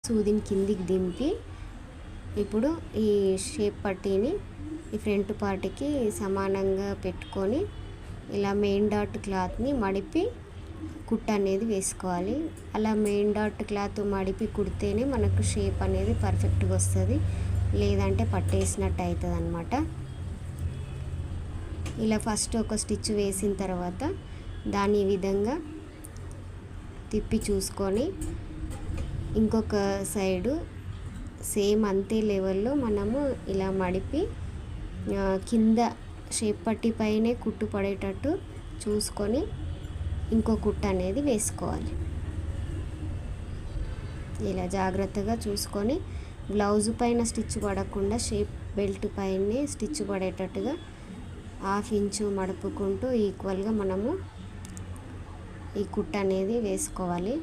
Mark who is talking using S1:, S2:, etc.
S1: సూదిని కిందికి దింపి ఇప్పుడు ఈ షేప్ పట్టీని ఈ ఫ్రంట్ పార్ట్కి సమానంగా పెట్టుకొని ఇలా మెయిన్ డాట్ క్లాత్ని మడిపి కుట్ట అనేది వేసుకోవాలి. అలా మెయిన్ డాట్ క్లాత్ మడిపి కుడితేనే మనకు షేప్ అనేది పర్ఫెక్ట్గా వస్తుంది, లేదంటే పట్టేసినట్టు అవుతుంది అన్నమాట. ఇలా ఫస్ట్ ఒక స్టిచ్ వేసిన తర్వాత దాని ఈ విధంగా తిప్పి చూసుకొని ఇంకొక సైడు సేమ్ అంతే లెవెల్లో మనము ఇలా మడిపి కింద షేప్ పట్టి పైనే కుట్టు పడేటట్టు చూసుకొని ఇంకో కుట్టు అనేది వేసుకోవాలి. ఇలా జాగ్రత్తగా చూసుకొని బ్లౌజ్ పైన స్టిచ్ పడకుండా షేప్ బెల్ట్ పైనే స్టిచ్ పడేటట్టుగా 1/2 ఇంచు మడుపుకుంటూ ఈక్వల్గా మనము ఈ కుట్టు అనేది వేసుకోవాలి.